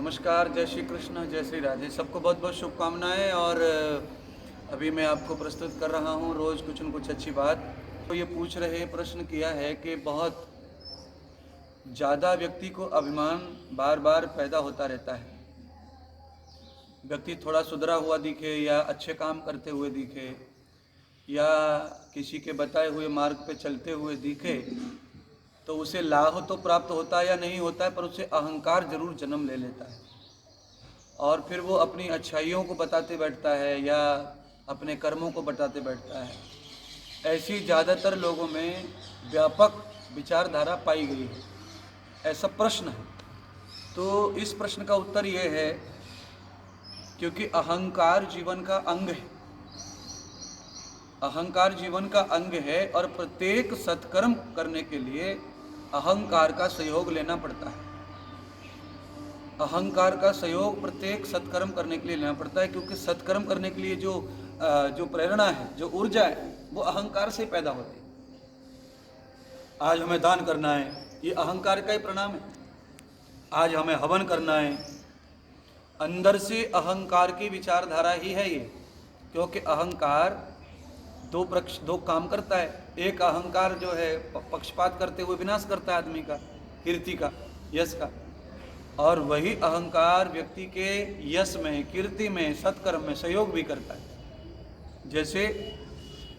नमस्कार, जय श्री कृष्ण, जय श्री राधे। सबको बहुत बहुत शुभकामनाएं। और अभी मैं आपको प्रस्तुत कर रहा हूं रोज़ कुछ न कुछ अच्छी बात। तो ये पूछ रहे प्रश्न किया है कि बहुत ज़्यादा व्यक्ति को अभिमान बार बार पैदा होता रहता है। व्यक्ति थोड़ा सुधरा हुआ दिखे या अच्छे काम करते हुए दिखे या किसी के बताए हुए मार्ग पे चलते हुए दिखे तो उसे लाभ तो प्राप्त होता है या नहीं होता है, पर उसे अहंकार जरूर जन्म ले लेता है और फिर वो अपनी अच्छाइयों को बताते बैठता है या अपने कर्मों को बताते बैठता है। ऐसी ज़्यादातर लोगों में व्यापक विचारधारा पाई गई है। ऐसा प्रश्न है, तो इस प्रश्न का उत्तर ये है क्योंकि अहंकार जीवन का अंग है। अहंकार जीवन का अंग है और प्रत्येक सत्कर्म करने के लिए अहंकार का सहयोग लेना पड़ता है। अहंकार का सहयोग प्रत्येक सत्कर्म करने के लिए लेना पड़ता है, क्योंकि सत्कर्म करने के लिए जो प्रेरणा है, जो ऊर्जा है, वो अहंकार से पैदा होती है। आज हमें दान करना है, ये अहंकार का ही परिणाम है। आज हमें हवन करना है, अंदर से अहंकार की विचारधारा ही है ये। क्योंकि अहंकार दो काम करता है। एक अहंकार जो है पक्षपात करते हुए विनाश करता है आदमी का, कीर्ति का, यश का, और वही अहंकार व्यक्ति के यश में, कीर्ति में, सत्कर्म में सहयोग भी करता है। जैसे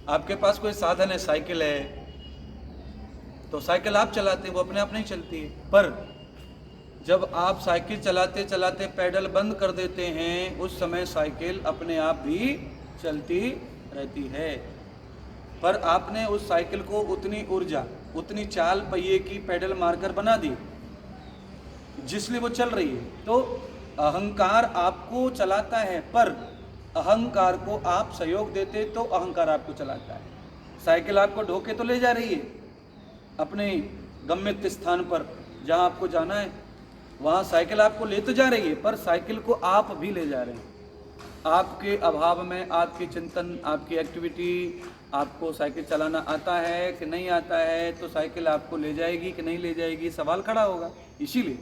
आपके पास कोई साधन है, साइकिल है, तो साइकिल आप चलाते हैं, वो अपने आप नहीं चलती है। पर जब आप साइकिल चलाते चलाते पैडल बंद कर देते हैं, उस समय साइकिल अपने आप भी चलती रहती है। पर आपने उस साइकिल को उतनी ऊर्जा, उतनी चाल पहिए की पैडल मारकर बना दी जिसलिए वो चल रही है। तो अहंकार आपको चलाता है, पर अहंकार को आप सहयोग देते तो अहंकार आपको चलाता है। साइकिल आपको ढोके तो ले जा रही है अपने गम्यत स्थान पर, जहाँ आपको जाना है वहाँ साइकिल आपको ले तो जा रही है, पर साइकिल को आप भी ले जा रहे हैं। आपके अभाव में, आपके चिंतन, आपकी एक्टिविटी, आपको साइकिल चलाना आता है कि नहीं आता है, तो साइकिल आपको ले जाएगी कि नहीं ले जाएगी, सवाल खड़ा होगा। इसीलिए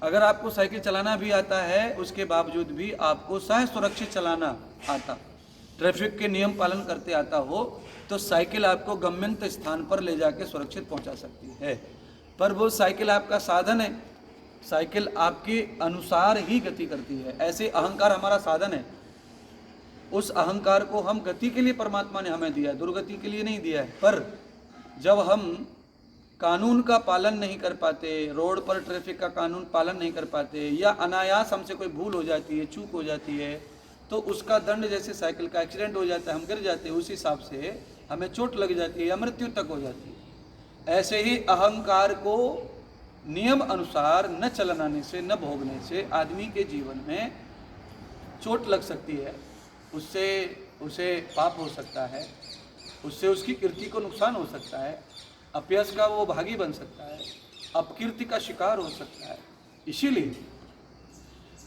अगर आपको साइकिल चलाना भी आता है, उसके बावजूद भी आपको सह सुरक्षित चलाना आता, ट्रैफिक के नियम पालन करते आता हो, तो साइकिल आपको गम्यंत स्थान पर ले जाके सुरक्षित पहुंचा सकती है। पर वो साइकिल आपका साधन है, साइकिल आपके अनुसार ही गति करती है। ऐसे अहंकार हमारा साधन है। उस अहंकार को हम गति के लिए परमात्मा ने हमें दिया है, दुर्गति के लिए नहीं दिया है। पर जब हम कानून का पालन नहीं कर पाते, रोड पर ट्रैफिक का कानून पालन नहीं कर पाते, या अनायास हमसे कोई भूल हो जाती है, चूक हो जाती है, तो उसका दंड, जैसे साइकिल का एक्सीडेंट हो जाता है, हम गिर जाते हैं, उस हिसाब से हमें चोट लग जाती है या मृत्यु तक हो जाती है। ऐसे ही अहंकार को नियम अनुसार न चलाने से, न भोगने से आदमी के जीवन में चोट लग सकती है, उससे उसे पाप हो सकता है, उससे उसकी कीर्ति को नुकसान हो सकता है, अपयश का वो भागी बन सकता है, अपकीर्ति का शिकार हो सकता है। इसीलिए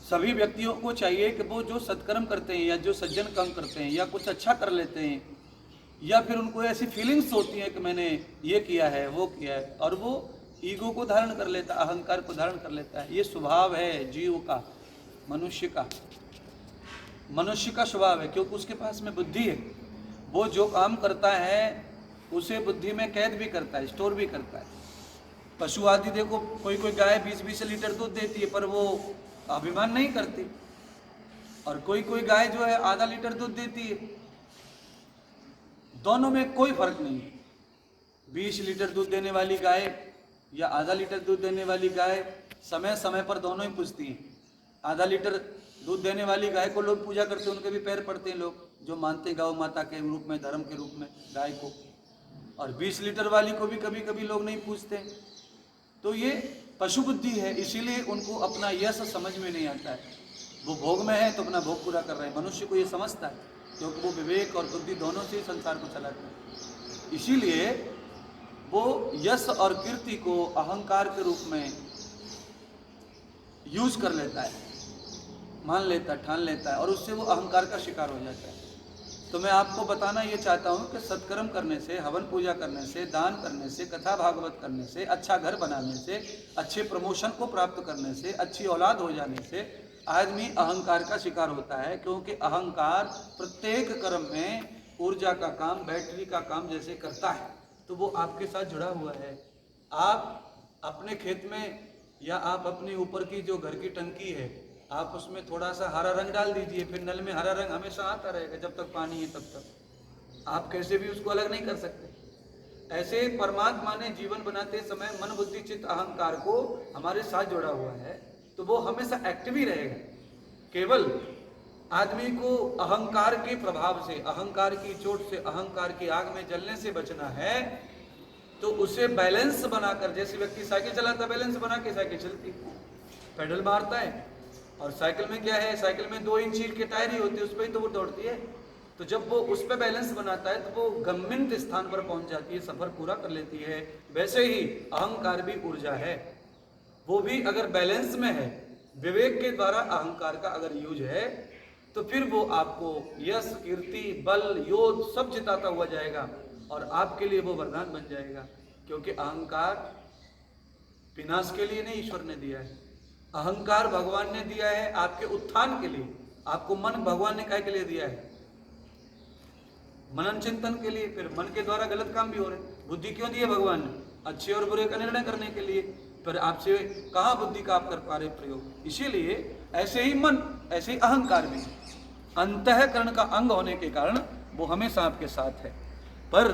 सभी व्यक्तियों को चाहिए कि वो जो सत्कर्म करते हैं या जो सज्जन काम करते हैं या कुछ अच्छा कर लेते हैं, या फिर उनको ऐसी फीलिंग्स होती हैं कि मैंने ये किया है, वो किया है, और वो ईगो को धारण कर लेता है, अहंकार को धारण कर लेता है। ये स्वभाव है जीव का, मनुष्य का स्वभाव है, क्योंकि उसके पास में बुद्धि है। वो जो काम करता है उसे बुद्धि में कैद भी करता है, स्टोर भी करता है। पशु आदि देखो, कोई कोई गाय 20-20 लीटर दूध देती है, पर वो अभिमान नहीं करती, और कोई कोई गाय जो है आधा लीटर दूध देती है। दोनों में कोई फर्क नहीं है। 20 लीटर दूध देने वाली गाय या आधा लीटर दूध देने वाली गाय समय समय पर दोनों ही पूजती हैं। आधा लीटर दूध देने वाली गाय को लोग पूजा करते हैं, उनके भी पैर पड़ते हैं लोग जो मानते हैं गौ माता के रूप में, धर्म के रूप में गाय को। और 20 लीटर वाली को भी कभी कभी लोग नहीं पूजते। तो ये पशु बुद्धि है, इसीलिए उनको अपना यश समझ में नहीं आता है। वो भोग में है तो अपना भोग पूरा कर रहे हैं। मनुष्य को ये समझता है, क्योंकि वो विवेक और बुद्धि दोनों से संसार को चलाते हैं। इसीलिए वो यश और कीर्ति को अहंकार के रूप में यूज कर लेता है, मान लेता है, ठान लेता है, और उससे वो अहंकार का शिकार हो जाता है। तो मैं आपको बताना ये चाहता हूँ कि सत्कर्म करने से, हवन पूजा करने से, दान करने से, कथा भागवत करने से, अच्छा घर बनाने से, अच्छे प्रमोशन को प्राप्त करने से, अच्छी औलाद हो जाने से आदमी अहंकार का शिकार होता है। क्योंकि अहंकार प्रत्येक कर्म में ऊर्जा का काम, बैटरी का काम जैसे करता है, तो वो आपके साथ जुड़ा हुआ है। आप अपने खेत में या आप अपने ऊपर की जो घर की टंकी है, आप उसमें थोड़ा सा हरा रंग डाल दीजिए, फिर नल में हरा रंग हमेशा आता रहेगा, जब तक पानी है तब तक आप कैसे भी उसको अलग नहीं कर सकते। ऐसे परमात्मा ने जीवन बनाते समय मन बुद्धि चित्त अहंकार को हमारे साथ जोड़ा हुआ है, तो वो हमेशा एक्टिव ही रहेगा। केवल आदमी को अहंकार के प्रभाव से, अहंकार की चोट से, अहंकार की आग में जलने से बचना है। तो उसे बैलेंस बनाकर, जैसे व्यक्ति साइकिल चलाता बैलेंस बना के साइकिल चलती, पेडल मारता है, और साइकिल में क्या है, साइकिल में 2 इंच के टायर ही होते हैं, उस पर ही तो वो दौड़ती है। तो जब वो उस पर बैलेंस बनाता है तो वो गम्यंत स्थान पर पहुंच जाती है, सफर पूरा कर लेती है। वैसे ही अहंकार भी ऊर्जा है, वो भी अगर बैलेंस में है, विवेक के द्वारा अहंकार का अगर यूज है, तो फिर वो आपको यश, कीर्ति, बल, योद्ध सब जिताता हुआ जाएगा और आपके लिए वो वरदान बन जाएगा। क्योंकि अहंकार विनाश के लिए नहीं ईश्वर ने दिया है, अहंकार भगवान ने दिया है आपके उत्थान के लिए। आपको मन भगवान ने काय के लिए दिया है? मनन चिंतन के लिए। फिर मन के द्वारा गलत काम भी हो रहे, बुद्धि क्यों दी है भगवान ने? अच्छे और बुरे का निर्णय करने के लिए। पर आपसे कहाँ बुद्धि का आप कर पा रहे प्रयोग? इसीलिए ऐसे ही मन, ऐसे ही अहंकार भी अंतःकरण का अंग होने के कारण वो हमेशा आपके साथ है। पर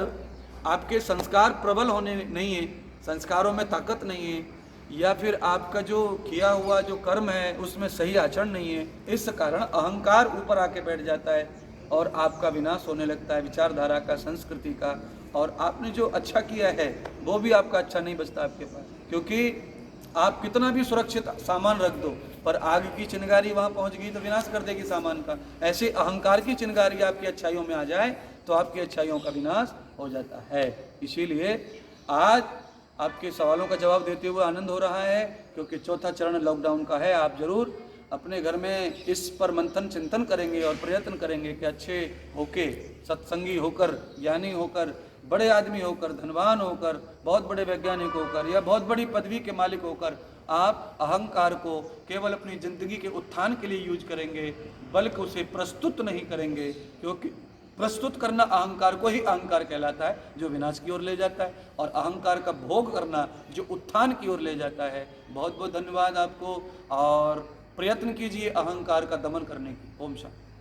आपके संस्कार प्रबल होने नहीं है, संस्कारों में ताकत नहीं है, या फिर आपका जो किया हुआ जो कर्म है उसमें सही आचरण नहीं है, इस कारण अहंकार ऊपर आके बैठ जाता है और आपका विनाश होने लगता है, विचारधारा का, संस्कृति का। और आपने जो अच्छा किया है वो भी आपका अच्छा नहीं बचता आपके पास। क्योंकि आप कितना भी सुरक्षित सामान रख दो, पर आग की चिंगारी वहाँ पहुँच गई तो विनाश कर देगी सामान का। ऐसे अहंकार की चिंगारी आपकी अच्छाइयों में आ जाए तो आपकी अच्छाइयों का विनाश हो जाता है। इसीलिए आज आपके सवालों का जवाब देते हुए आनंद हो रहा है, क्योंकि चौथा चरण लॉकडाउन का है। आप जरूर अपने घर में इस पर मंथन चिंतन करेंगे और प्रयत्न करेंगे कि अच्छे होके, सत्संगी होकर, ज्ञानी होकर, बड़े आदमी होकर, धनवान होकर, बहुत बड़े वैज्ञानिक होकर या बहुत बड़ी पदवी के मालिक होकर आप अहंकार को केवल अपनी जिंदगी के उत्थान के लिए यूज करेंगे, बल्कि उसे प्रस्तुत नहीं करेंगे। क्योंकि प्रस्तुत करना अहंकार को ही अहंकार कहलाता है, जो विनाश की ओर ले जाता है, और अहंकार का भोग करना जो उत्थान की ओर ले जाता है। बहुत बहुत धन्यवाद आपको, और प्रयत्न कीजिए अहंकार का दमन करने की। ओम शांति।